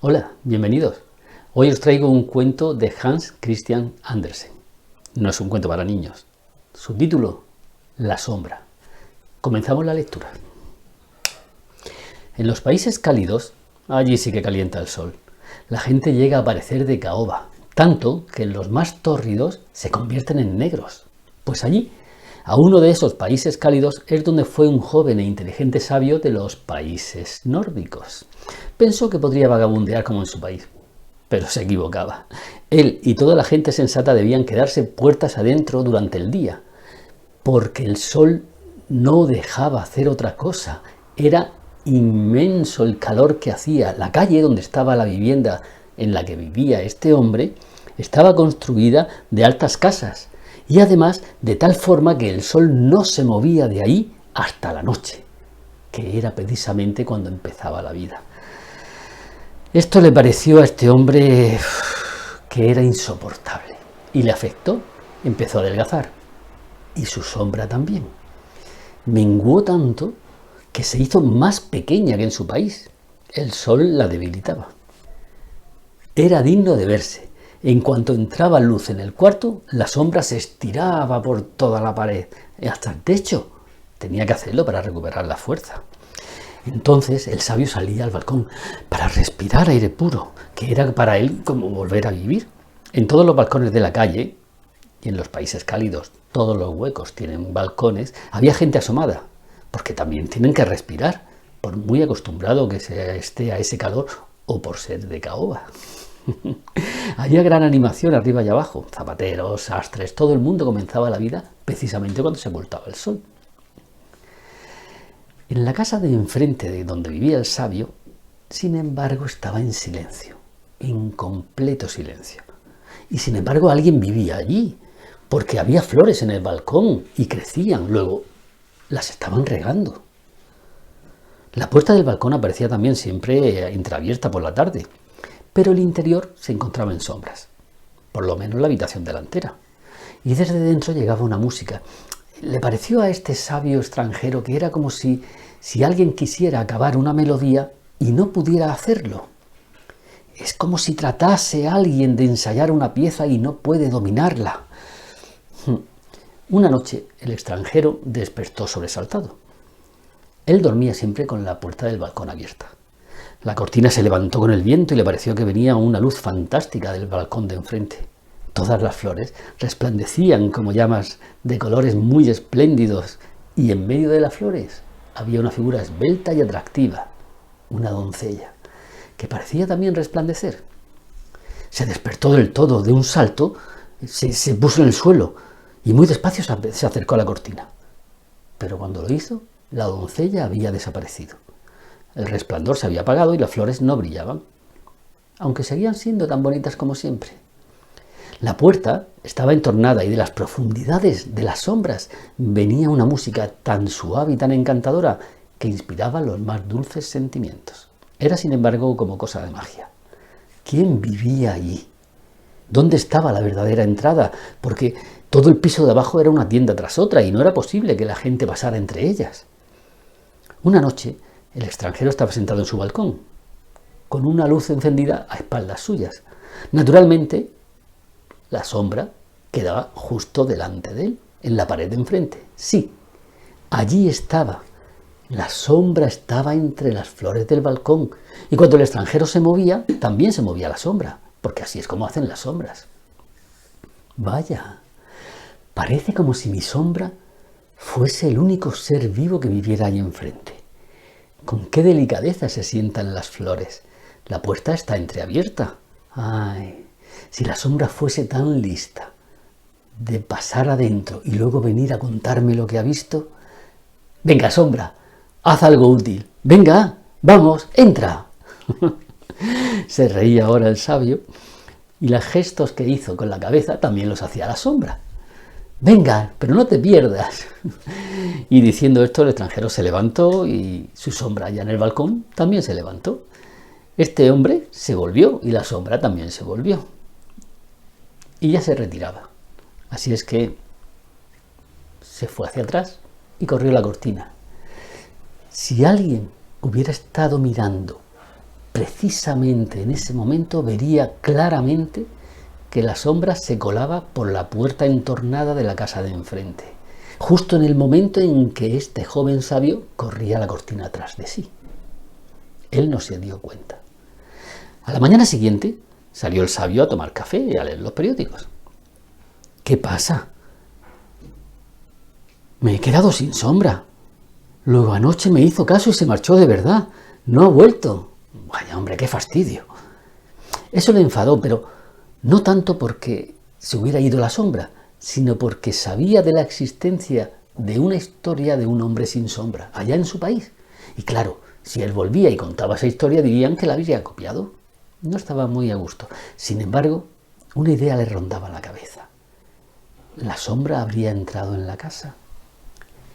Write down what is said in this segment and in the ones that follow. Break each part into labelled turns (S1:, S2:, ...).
S1: Hola, bienvenidos. Hoy os traigo un cuento de Hans Christian Andersen. No es un cuento para niños. Su título, La sombra. Comenzamos la lectura. En los países cálidos, allí sí que calienta el sol, la gente llega a parecer de caoba, tanto que en los más tórridos se convierten en negros. Pues allí, a uno de esos países cálidos es donde fue un joven e inteligente sabio de los países nórdicos. Pensó que podría vagabundear como en su país, pero se equivocaba. Él y toda la gente sensata debían quedarse puertas adentro durante el día, porque el sol no dejaba hacer otra cosa. Era inmenso el calor que hacía. La calle donde estaba la vivienda en la que vivía este hombre estaba construida de altas casas y además de tal forma que el sol no se movía de ahí hasta la noche, que era precisamente cuando empezaba la vida. Esto le pareció a este hombre que era insoportable y le afectó. Empezó a adelgazar y su sombra también. Menguó tanto que se hizo más pequeña que en su país. El sol la debilitaba. Era digno de verse. En cuanto entraba luz en el cuarto, la sombra se estiraba por toda la pared, hasta el techo. Tenía que hacerlo para recuperar la fuerza. Entonces el sabio salía al balcón para respirar aire puro, que era para él como volver a vivir. En todos los balcones de la calle, y en los países cálidos todos los huecos tienen balcones, había gente asomada, porque también tienen que respirar, por muy acostumbrado que se esté a ese calor o por ser de caoba. Había gran animación arriba y abajo, zapateros, sastres, todo el mundo comenzaba la vida precisamente cuando se ocultaba el sol. En la casa de enfrente de donde vivía el sabio, sin embargo, estaba en silencio, en completo silencio. Y sin embargo alguien vivía allí, porque había flores en el balcón y crecían, luego las estaban regando. La puerta del balcón aparecía también siempre entreabierta por la tarde, pero el interior se encontraba en sombras, por lo menos la habitación delantera. Y desde dentro llegaba una música. Le pareció a este sabio extranjero que era como si alguien quisiera acabar una melodía y no pudiera hacerlo. Es como si tratase alguien de ensayar una pieza y no puede dominarla. Una noche el extranjero despertó sobresaltado. Él dormía siempre con la puerta del balcón abierta. La cortina se levantó con el viento y le pareció que venía una luz fantástica del balcón de enfrente. Todas las flores resplandecían como llamas de colores muy espléndidos y en medio de las flores había una figura esbelta y atractiva, una doncella, que parecía también resplandecer. Se despertó del todo, de un salto, se puso en el suelo y muy despacio se acercó a la cortina. Pero cuando lo hizo, la doncella había desaparecido. El resplandor se había apagado y las flores no brillaban, aunque seguían siendo tan bonitas como siempre. La puerta estaba entornada y de las profundidades de las sombras venía una música tan suave y tan encantadora que inspiraba los más dulces sentimientos. Era, sin embargo, como cosa de magia. ¿Quién vivía allí? ¿Dónde estaba la verdadera entrada? Porque todo el piso de abajo era una tienda tras otra y no era posible que la gente pasara entre ellas. Una noche, el extranjero estaba sentado en su balcón, con una luz encendida a espaldas suyas. Naturalmente, la sombra quedaba justo delante de él, en la pared de enfrente. Sí, allí estaba. La sombra estaba entre las flores del balcón. Y cuando el extranjero se movía, también se movía la sombra, porque así es como hacen las sombras. Vaya, parece como si mi sombra fuese el único ser vivo que viviera ahí enfrente. Con qué delicadeza se sientan las flores. La puerta está entreabierta. Ay, si la sombra fuese tan lista de pasar adentro y luego venir a contarme lo que ha visto. Venga, sombra, haz algo útil. Venga, vamos, entra. Se reía ahora el sabio y los gestos que hizo con la cabeza también los hacía la sombra. Venga, pero no te pierdas. Y diciendo esto, el extranjero se levantó y su sombra allá en el balcón también se levantó. Este hombre se volvió y la sombra también se volvió. Y ya se retiraba. Así es que se fue hacia atrás y corrió la cortina. Si alguien hubiera estado mirando precisamente en ese momento vería claramente que la sombra se colaba por la puerta entornada de la casa de enfrente, justo en el momento en que este joven sabio corría la cortina tras de sí. Él no se dio cuenta. A la mañana siguiente salió el sabio a tomar café y a leer los periódicos. ¿Qué pasa? Me he quedado sin sombra. Luego anoche me hizo caso y se marchó de verdad. No ha vuelto. Vaya hombre, qué fastidio. Eso le enfadó, pero no tanto porque se hubiera ido la sombra, sino porque sabía de la existencia de una historia de un hombre sin sombra, allá en su país. Y claro, si él volvía y contaba esa historia, dirían que la había copiado. No estaba muy a gusto. Sin embargo, una idea le rondaba la cabeza. La sombra habría entrado en la casa.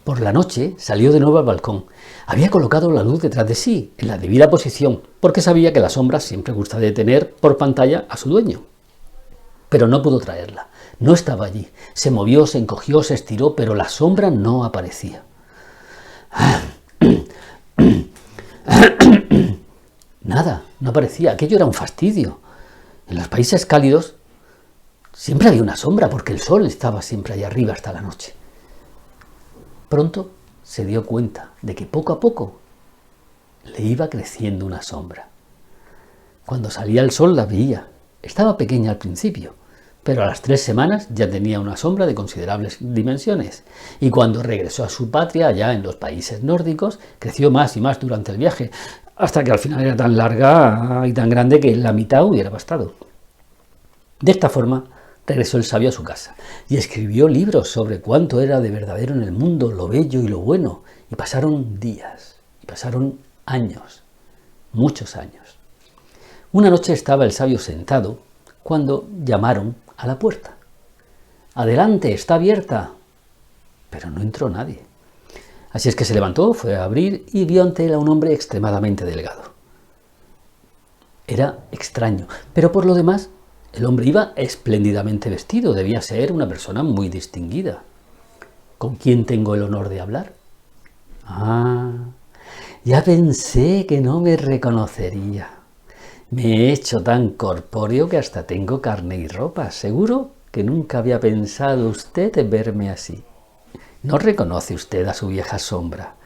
S1: Por la noche salió de nuevo al balcón. Había colocado la luz detrás de sí, en la debida posición, porque sabía que la sombra siempre gusta de tener por pantalla a su dueño. Pero no pudo traerla. No estaba allí. Se movió, se encogió, se estiró, pero la sombra no aparecía. Nada, no aparecía. Aquello era un fastidio. En los países cálidos siempre había una sombra, porque el sol estaba siempre allá arriba hasta la noche. Pronto se dio cuenta de que poco a poco le iba creciendo una sombra. Cuando salía el sol la veía. Estaba pequeña al principio, pero a las 3 semanas ya tenía una sombra de considerables dimensiones. Y cuando regresó a su patria, allá en los países nórdicos, creció más y más durante el viaje, hasta que al final era tan larga y tan grande que la mitad hubiera bastado. De esta forma, regresó el sabio a su casa y escribió libros sobre cuánto era de verdadero en el mundo, lo bello y lo bueno. Y pasaron días, y pasaron años, muchos años. Una noche estaba el sabio sentado cuando llamaron a la puerta. «Adelante, está abierta». Pero no entró nadie. Así es que se levantó, fue a abrir y vio ante él a un hombre extremadamente delgado. Era extraño, pero por lo demás el hombre iba espléndidamente vestido, debía ser una persona muy distinguida. ¿Con quién tengo el honor de hablar? Ah, ya pensé que no me reconocería. Me he hecho tan corpóreo que hasta tengo carne y ropa. Seguro que nunca había pensado usted en verme así. No reconoce usted a su vieja sombra.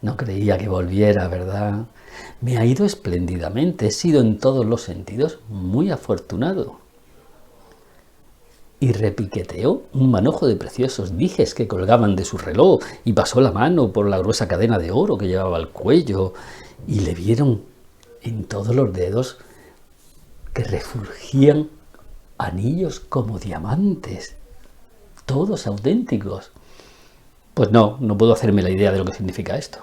S1: No creía que volviera, ¿verdad? Me ha ido espléndidamente. He sido en todos los sentidos muy afortunado. Y repiqueteó un manojo de preciosos dijes que colgaban de su reloj y pasó la mano por la gruesa cadena de oro que llevaba al cuello y le vieron en todos los dedos que refulgían anillos como diamantes, todos auténticos. Pues no puedo hacerme la idea de lo que significa esto.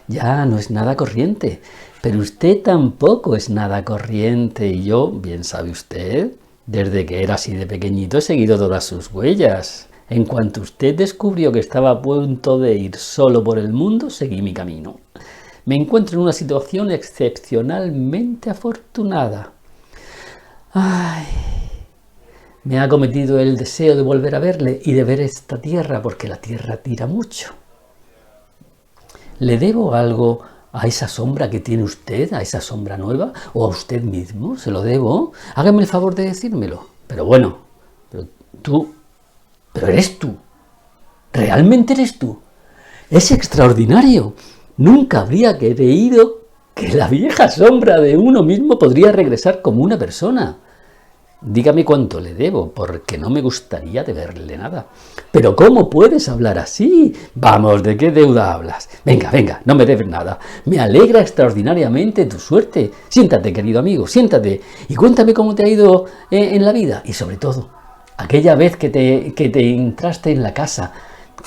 S1: Ya no es nada corriente, pero usted tampoco es nada corriente y yo, bien sabe usted, desde que era así de pequeñito he seguido todas sus huellas. En cuanto usted descubrió que estaba a punto de ir solo por el mundo, seguí mi camino. Me encuentro en una situación excepcionalmente afortunada. Ay, me ha acometido el deseo de volver a verle y de ver esta tierra, porque la tierra tira mucho. ¿Le debo algo a esa sombra que tiene usted, a esa sombra nueva, o a usted mismo? ¿Se lo debo? Hágame el favor de decírmelo. Pero bueno, pero eres tú. ¿Realmente eres tú? Es extraordinario. Nunca habría creído que la vieja sombra de uno mismo podría regresar como una persona. Dígame cuánto le debo, porque no me gustaría deberle nada. Pero ¿cómo puedes hablar así? Vamos, ¿de qué deuda hablas? Venga, no me debes nada. Me alegra extraordinariamente tu suerte. Siéntate, querido amigo, siéntate y cuéntame cómo te ha ido en la vida. Y sobre todo, aquella vez que te entraste en la casa,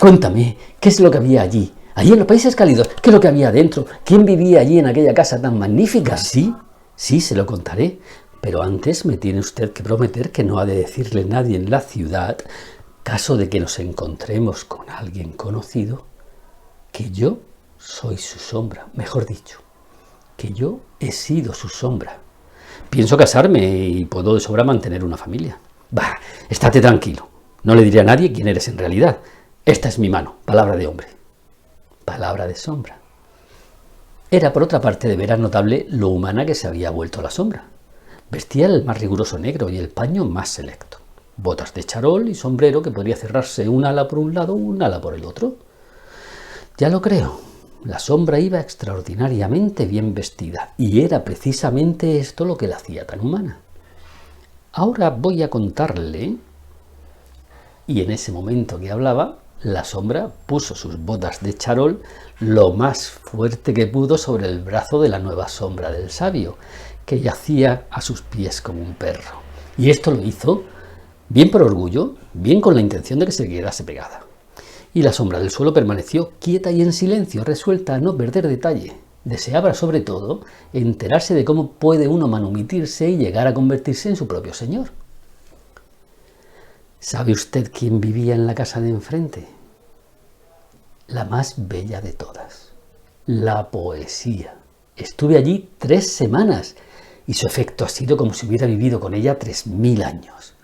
S1: cuéntame, ¿qué es lo que había allí? Allí en los países cálidos, ¿qué es lo que había adentro? ¿Quién vivía allí en aquella casa tan magnífica? Sí, se lo contaré. Pero antes me tiene usted que prometer que no ha de decirle nadie en la ciudad, caso de que nos encontremos con alguien conocido, que yo soy su sombra, mejor dicho, que yo he sido su sombra. Pienso casarme y puedo de sobra mantener una familia. Bah, estate tranquilo, no le diré a nadie quién eres en realidad. Esta es mi mano, palabra de hombre, palabra de sombra. Era por otra parte de veras notable lo humana que se había vuelto la sombra. Vestía el más riguroso negro y el paño más selecto. Botas de charol y sombrero que podría cerrarse un ala por un lado, un ala por el otro. Ya lo creo, la sombra iba extraordinariamente bien vestida y era precisamente esto lo que la hacía tan humana. Ahora voy a contarle, y en ese momento que hablaba, la sombra puso sus botas de charol lo más fuerte que pudo sobre el brazo de la nueva sombra del sabio, que yacía a sus pies como un perro. Y esto lo hizo bien por orgullo, bien con la intención de que se quedase pegada. Y la sombra del suelo permaneció quieta y en silencio, resuelta a no perder detalle. Deseaba sobre todo enterarse de cómo puede uno manumitirse y llegar a convertirse en su propio señor. ¿Sabe usted quién vivía en la casa de enfrente? La más bella de todas, la poesía. Estuve allí 3 semanas y su efecto ha sido como si hubiera vivido con ella 3000 años.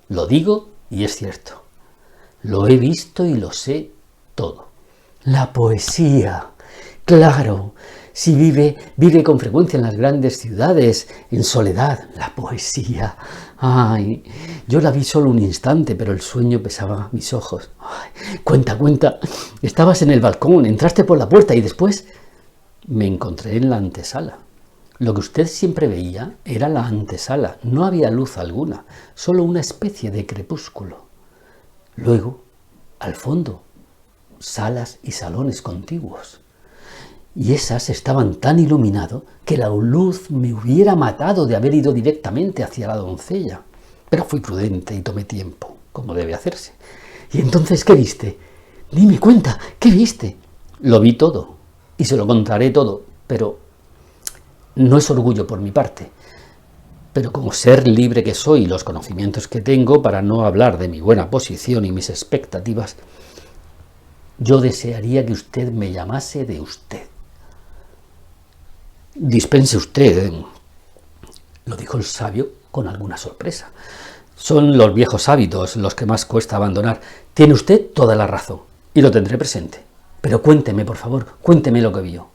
S1: Lo digo y es cierto. Lo he visto y lo sé todo. La poesía, claro, si vive con frecuencia en las grandes ciudades, en soledad, la poesía. Ay, yo la vi solo un instante, pero el sueño pesaba mis ojos. Ay, cuenta, estabas en el balcón, entraste por la puerta y después me encontré en la antesala. Lo que usted siempre veía era la antesala, no había luz alguna, solo una especie de crepúsculo. Luego, al fondo, salas y salones contiguos. Y esas estaban tan iluminados que la luz me hubiera matado de haber ido directamente hacia la doncella. Pero fui prudente y tomé tiempo, como debe hacerse. ¿Y entonces qué viste? Dime, cuenta, ¿qué viste? Lo vi todo, y se lo contaré todo, pero no es orgullo por mi parte. Pero como ser libre que soy y los conocimientos que tengo, para no hablar de mi buena posición y mis expectativas, yo desearía que usted me llamase de usted. Dispense usted, lo dijo el sabio con alguna sorpresa. Son los viejos hábitos los que más cuesta abandonar. Tiene usted toda la razón, y lo tendré presente. Pero cuénteme, por favor, cuénteme lo que vio.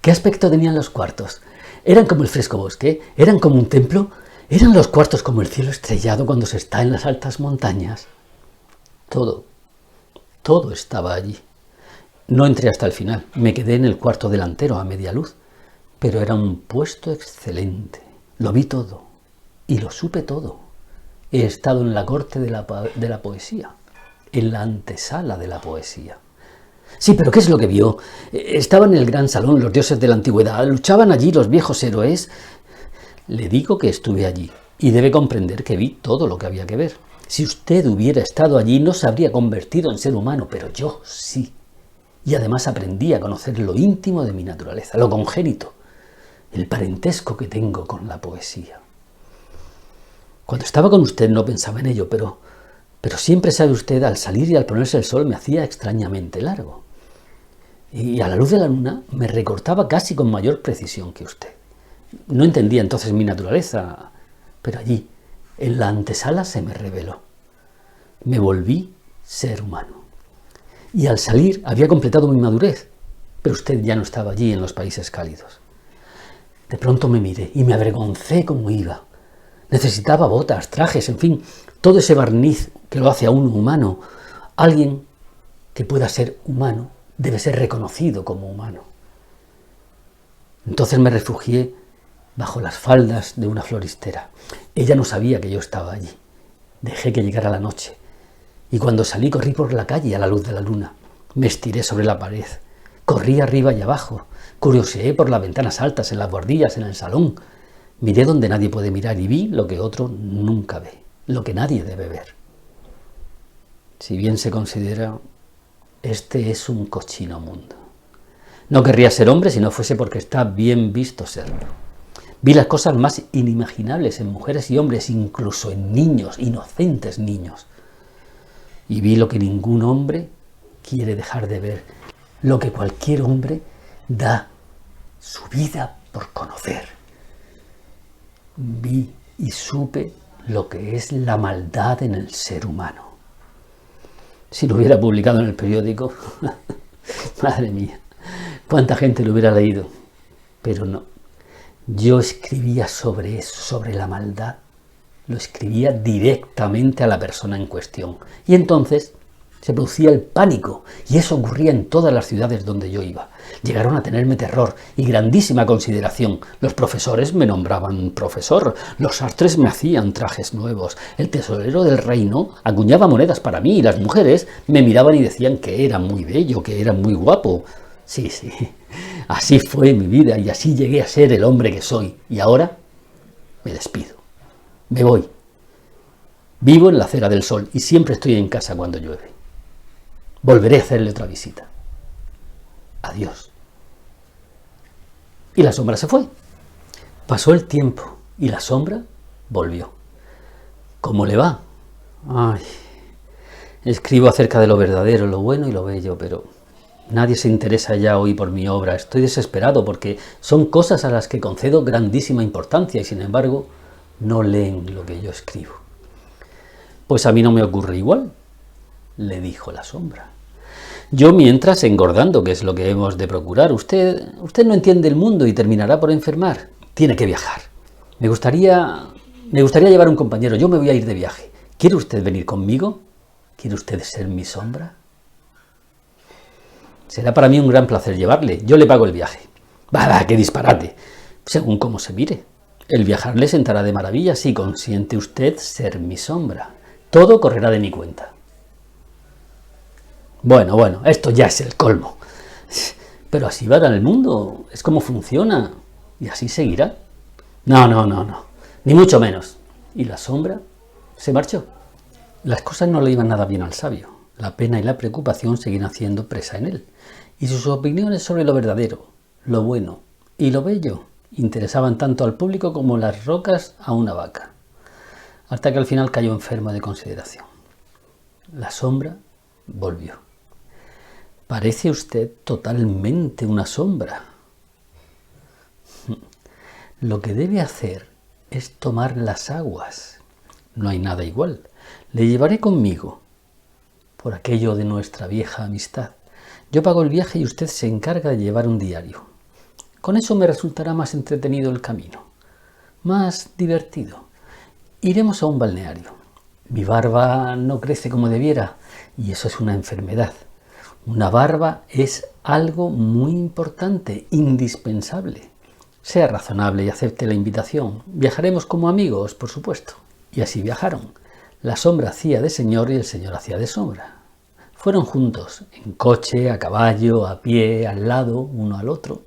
S1: ¿Qué aspecto tenían los cuartos? ¿Eran como el frescobosque? ¿Eran como un templo? ¿Eran los cuartos como el cielo estrellado cuando se está en las altas montañas? Todo estaba allí. No entré hasta el final, me quedé en el cuarto delantero a media luz, pero era un puesto excelente. Lo vi todo y lo supe todo. He estado en la corte de la poesía, en la antesala de la poesía. Sí, pero ¿qué es lo que vio? Estaban en el gran salón los dioses de la antigüedad, luchaban allí los viejos héroes. Le digo que estuve allí y debe comprender que vi todo lo que había que ver. Si usted hubiera estado allí no se habría convertido en ser humano, pero yo sí. Y además aprendí a conocer lo íntimo de mi naturaleza, lo congénito, el parentesco que tengo con la poesía. Cuando estaba con usted no pensaba en ello, pero siempre sabe usted, al salir y al ponerse el sol me hacía extrañamente largo. Y a la luz de la luna me recortaba casi con mayor precisión que usted. No entendía entonces mi naturaleza, pero allí, en la antesala, se me reveló. Me volví ser humano. Y al salir había completado mi madurez, pero usted ya no estaba allí en los países cálidos. De pronto me miré y me avergoncé como iba. Necesitaba botas, trajes, en fin, todo ese barniz que lo hace a uno humano. Alguien que pueda ser humano debe ser reconocido como humano. Entonces me refugié bajo las faldas de una floristera. Ella no sabía que yo estaba allí. Dejé que llegara la noche. Y cuando salí corrí por la calle a la luz de la luna. Me estiré sobre la pared. Corrí arriba y abajo. Curioseé por las ventanas altas, en las buhardillas, en el salón. Miré donde nadie puede mirar y vi lo que otro nunca ve, lo que nadie debe ver. Si bien se considera, este es un cochino mundo. No querría ser hombre si no fuese porque está bien visto serlo. Vi las cosas más inimaginables en mujeres y hombres, incluso en niños, inocentes niños. Y vi lo que ningún hombre quiere dejar de ver, lo que cualquier hombre da su vida por conocer. Vi y supe lo que es la maldad en el ser humano. Si lo hubiera publicado en el periódico, madre mía, ¿Cuánta gente lo hubiera leído? Pero no. Yo escribía sobre eso, sobre la maldad. Lo escribía directamente a la persona en cuestión. Y entonces se producía el pánico, y eso ocurría en todas las ciudades donde yo iba. Llegaron a tenerme terror y grandísima consideración. Los profesores me nombraban profesor, los sastres me hacían trajes nuevos, el tesorero del reino acuñaba monedas para mí, y las mujeres me miraban y decían que era muy bello, que era muy guapo. Sí, así fue mi vida y así llegué a ser el hombre que soy. Y ahora me despido, me voy. Vivo en la Acera del Sol y siempre estoy en casa cuando llueve. Volveré a hacerle otra visita. Adiós. Y la sombra se fue. Pasó el tiempo y la sombra volvió. ¿Cómo le va? Ay, escribo acerca de lo verdadero, lo bueno y lo bello, pero nadie se interesa ya hoy por mi obra. Estoy desesperado porque son cosas a las que concedo grandísima importancia y sin embargo no leen lo que yo escribo. Pues a mí no me ocurre igual, le dijo la sombra. Yo mientras engordando, que es lo que hemos de procurar. Usted no entiende el mundo y terminará por enfermar. Tiene que viajar. Me gustaría llevar un compañero. Yo me voy a ir de viaje. ¿Quiere usted venir conmigo? ¿Quiere usted ser mi sombra? Será para mí un gran placer llevarle. Yo le pago el viaje. ¡Bah, qué disparate! Según cómo se mire. El viajar le sentará de maravilla si consiente usted ser mi sombra. Todo correrá de mi cuenta. Bueno, esto ya es el colmo. Pero así va el mundo, es como funciona, y así seguirá. No, ni mucho menos. Y la sombra se marchó. Las cosas no le iban nada bien al sabio. La pena y la preocupación seguían haciendo presa en él. Y sus opiniones sobre lo verdadero, lo bueno y lo bello interesaban tanto al público como las rocas a una vaca. Hasta que al final cayó enfermo de consideración. La sombra volvió. Parece usted totalmente una sombra. Lo que debe hacer es tomar las aguas. No hay nada igual. Le llevaré conmigo, por aquello de nuestra vieja amistad. Yo pago el viaje y usted se encarga de llevar un diario. Con eso me resultará más entretenido el camino, más divertido. Iremos a un balneario. Mi barba no crece como debiera y eso es una enfermedad. Una barba es algo muy importante, indispensable. Sea razonable y acepte la invitación. Viajaremos como amigos, por supuesto. Y así viajaron. La sombra hacía de señor y el señor hacía de sombra. Fueron juntos, en coche, a caballo, a pie, al lado, uno al otro.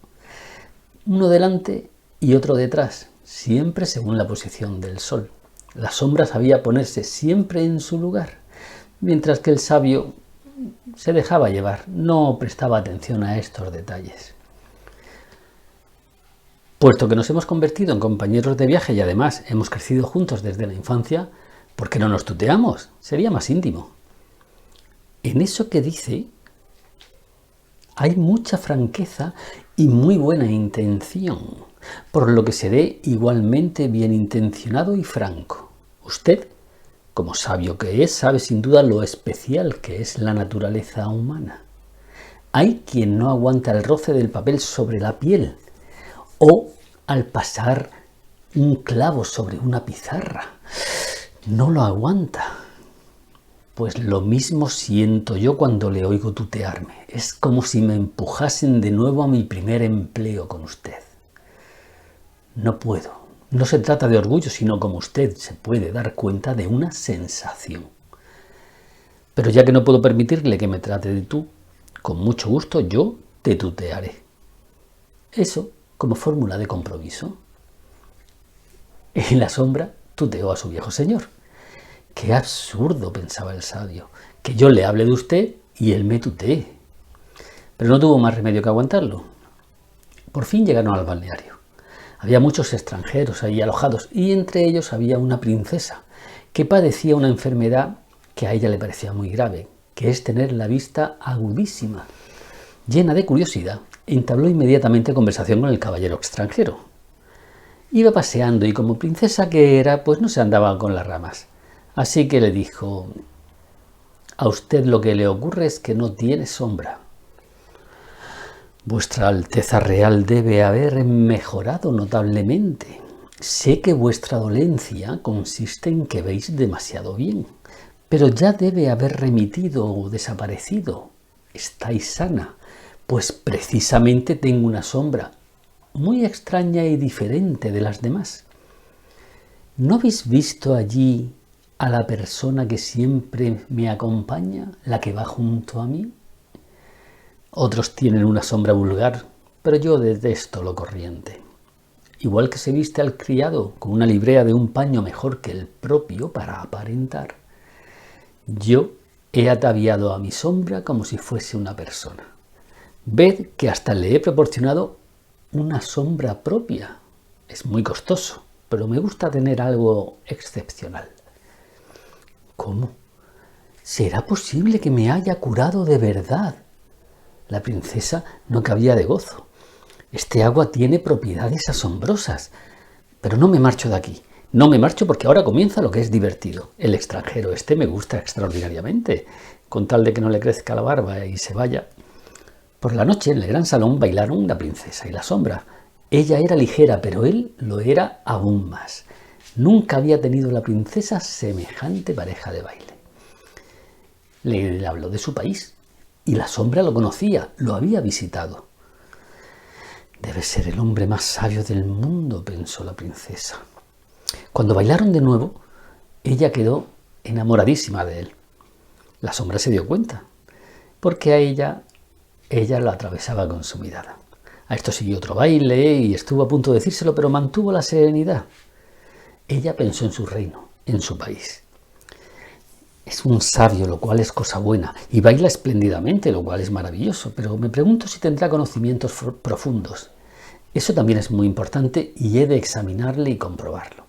S1: Uno delante y otro detrás, siempre según la posición del sol. La sombra sabía ponerse siempre en su lugar, mientras que el sabio se dejaba llevar, no prestaba atención a estos detalles. Puesto que nos hemos convertido en compañeros de viaje y además hemos crecido juntos desde la infancia, ¿por qué no nos tuteamos? Sería más íntimo. En eso que dice hay mucha franqueza y muy buena intención, por lo que seré igualmente bien intencionado y franco. Usted, como sabio que es, sabe sin duda lo especial que es la naturaleza humana. Hay quien no aguanta el roce del papel sobre la piel o al pasar un clavo sobre una pizarra. No lo aguanta. Pues lo mismo siento yo cuando le oigo tutearme. Es como si me empujasen de nuevo a mi primer empleo con usted. No puedo. No se trata de orgullo, sino como usted se puede dar cuenta de una sensación. Pero ya que no puedo permitirle que me trate de tú, con mucho gusto yo te tutearé. Eso como fórmula de compromiso. En la sombra tuteó a su viejo señor. ¡Qué absurdo!, pensaba el sabio, que yo le hable de usted y él me tutee. Pero no tuvo más remedio que aguantarlo. Por fin llegaron al balneario. Había muchos extranjeros ahí alojados y entre ellos había una princesa que padecía una enfermedad que a ella le parecía muy grave, que es tener la vista agudísima. Llena de curiosidad, entabló inmediatamente conversación con el caballero extranjero. Iba paseando y como princesa que era, pues no se andaba con las ramas. Así que le dijo: a usted lo que le ocurre es que no tiene sombra. Vuestra Alteza Real debe haber mejorado notablemente. Sé que vuestra dolencia consiste en que veis demasiado bien, pero ya debe haber remitido o desaparecido. Estáis sana, pues precisamente tengo una sombra muy extraña y diferente de las demás. ¿No habéis visto allí a la persona que siempre me acompaña, la que va junto a mí? Otros tienen una sombra vulgar, pero yo detesto lo corriente. Igual que se viste al criado con una librea de un paño mejor que el propio para aparentar, yo he ataviado a mi sombra como si fuese una persona. Ved que hasta le he proporcionado una sombra propia. Es muy costoso, pero me gusta tener algo excepcional. ¿Cómo? ¿Será posible que me haya curado de verdad? La princesa no cabía de gozo. Este agua tiene propiedades asombrosas. Pero no me marcho de aquí. No me marcho porque ahora comienza lo que es divertido. El extranjero me gusta extraordinariamente, con tal de que no le crezca la barba y se vaya. Por la noche en el gran salón bailaron la princesa y la sombra. Ella era ligera, pero él lo era aún más. Nunca había tenido la princesa semejante pareja de baile. Le habló de su país y la sombra lo conocía, lo había visitado. Debe ser el hombre más sabio del mundo, pensó la princesa. Cuando bailaron de nuevo, ella quedó enamoradísima de él. La sombra se dio cuenta, porque a ella lo atravesaba con su mirada. A esto siguió otro baile y estuvo a punto de decírselo, pero mantuvo la serenidad. Ella pensó en su reino, en su país. Es un sabio, lo cual es cosa buena, y baila espléndidamente, lo cual es maravilloso, pero me pregunto si tendrá conocimientos profundos. Eso también es muy importante y he de examinarle y comprobarlo.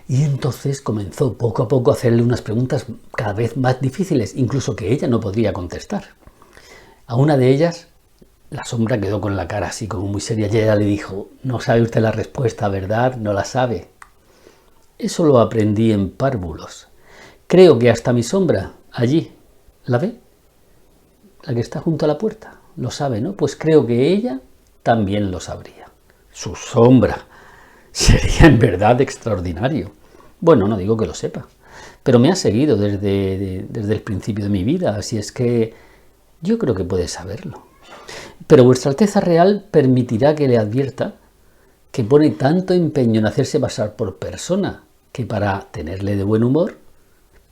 S1: Y entonces comenzó poco a poco a hacerle unas preguntas cada vez más difíciles, incluso que ella no podría contestar. A una de ellas, la sombra quedó con la cara así como muy seria y ella le dijo: «No sabe usted la respuesta, ¿verdad? No la sabe». «Eso lo aprendí en párvulos. Creo que hasta mi sombra, allí, ¿la ve? La que está junto a la puerta, lo sabe, ¿no? Pues creo que ella también lo sabría». «Su sombra. Sería en verdad extraordinario». «Bueno, no digo que lo sepa, pero me ha seguido desde el principio de mi vida, así es que yo creo que puede saberlo. Pero vuestra Alteza Real permitirá que le advierta que pone tanto empeño en hacerse pasar por persona que para tenerle de buen humor,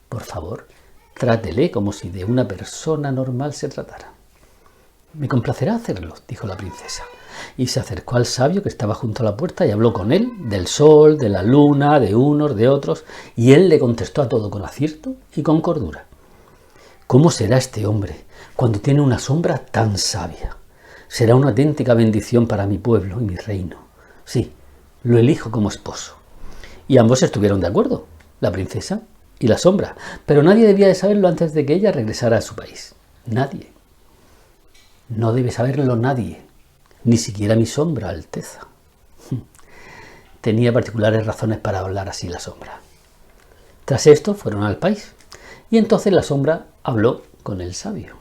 S1: por favor, trátele como si de una persona normal se tratara». «Me complacerá hacerlo», dijo la princesa, y se acercó al sabio que estaba junto a la puerta y habló con él del sol, de la luna, de unos, de otros, y él le contestó a todo con acierto y con cordura. «¿Cómo será este hombre cuando tiene una sombra tan sabia? Será una auténtica bendición para mi pueblo y mi reino. Sí, lo elijo como esposo». Y ambos estuvieron de acuerdo, la princesa y la sombra, pero nadie debía de saberlo antes de que ella regresara a su país. Nadie. No debe saberlo nadie, ni siquiera mi sombra, Alteza. Tenía particulares razones para hablar así la sombra. Tras esto fueron al país, y entonces la sombra habló con el sabio.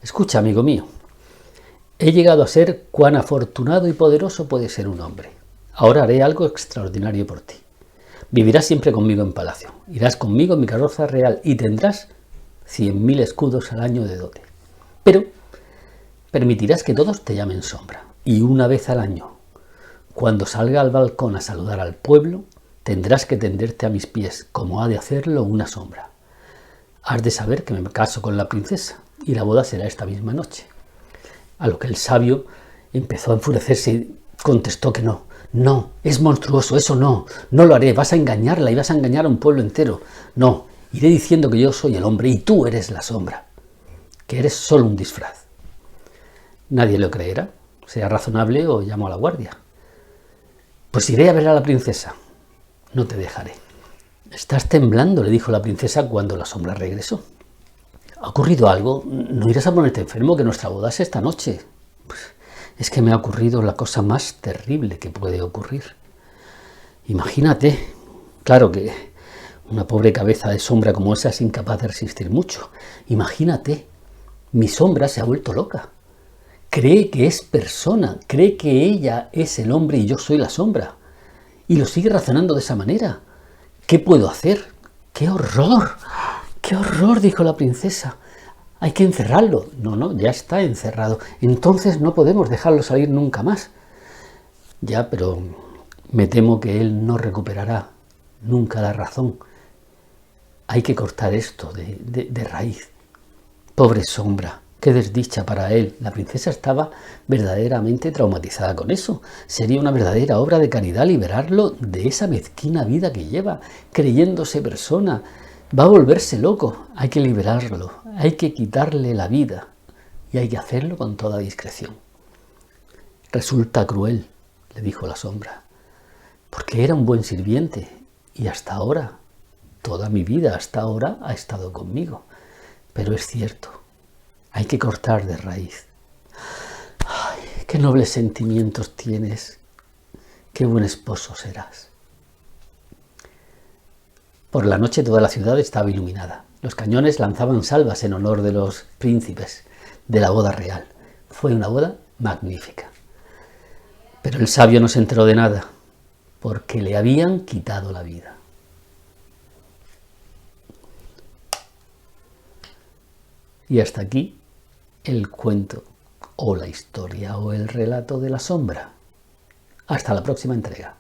S1: «Escucha, amigo mío, he llegado a ser cuán afortunado y poderoso puede ser un hombre. Ahora haré algo extraordinario por ti. Vivirás siempre conmigo en palacio, irás conmigo en mi carroza real y tendrás 100.000 escudos al año de dote. Pero permitirás que todos te llamen sombra, y una vez al año, cuando salga al balcón a saludar al pueblo, tendrás que tenderte a mis pies, como ha de hacerlo una sombra. Has de saber que me caso con la princesa, y la boda será esta misma noche». A lo que el sabio empezó a enfurecerse y contestó que no. «No, es monstruoso, eso no lo haré, vas a engañarla y vas a engañar a un pueblo entero. No, iré diciendo que yo soy el hombre y tú eres la sombra, que eres solo un disfraz. Nadie lo creerá, sea razonable o llamo a la guardia. Pues iré a ver a la princesa, no te dejaré». «Estás temblando», le dijo la princesa cuando la sombra regresó. «¿Ha ocurrido algo? ¿No irás a ponerte enfermo, que nuestra boda es esta noche?» «Pues es que me ha ocurrido la cosa más terrible que puede ocurrir. Imagínate, claro que una pobre cabeza de sombra como esa es incapaz de resistir mucho. Imagínate, mi sombra se ha vuelto loca. cree que es persona, cree que ella es el hombre y yo soy la sombra. Y lo sigue razonando de esa manera. ¿Qué puedo hacer? ¡Qué horror! ¡Qué horror!, dijo la princesa. Hay que encerrarlo. No, no, ya está encerrado. Entonces no podemos dejarlo salir nunca más. Ya, pero me temo que él no recuperará nunca la razón. Hay que cortar esto de raíz. Pobre sombra, qué desdicha para él. La princesa estaba verdaderamente traumatizada con eso. Sería una verdadera obra de caridad liberarlo de esa mezquina vida que lleva, creyéndose persona. Va a volverse loco. Hay que liberarlo, hay que quitarle la vida y hay que hacerlo con toda discreción. Resulta cruel, le dijo la sombra, porque era un buen sirviente y hasta ahora, toda mi vida hasta ahora ha estado conmigo. Pero es cierto, hay que cortar de raíz. ¡Ay, qué nobles sentimientos tienes! ¡Qué buen esposo serás! Por la noche toda la ciudad estaba iluminada. Los cañones lanzaban salvas en honor de los príncipes de la boda real. Fue una boda magnífica. Pero el sabio no se enteró de nada, porque le habían quitado la vida. Y hasta aquí el cuento, o la historia, o el relato de la sombra. Hasta la próxima entrega.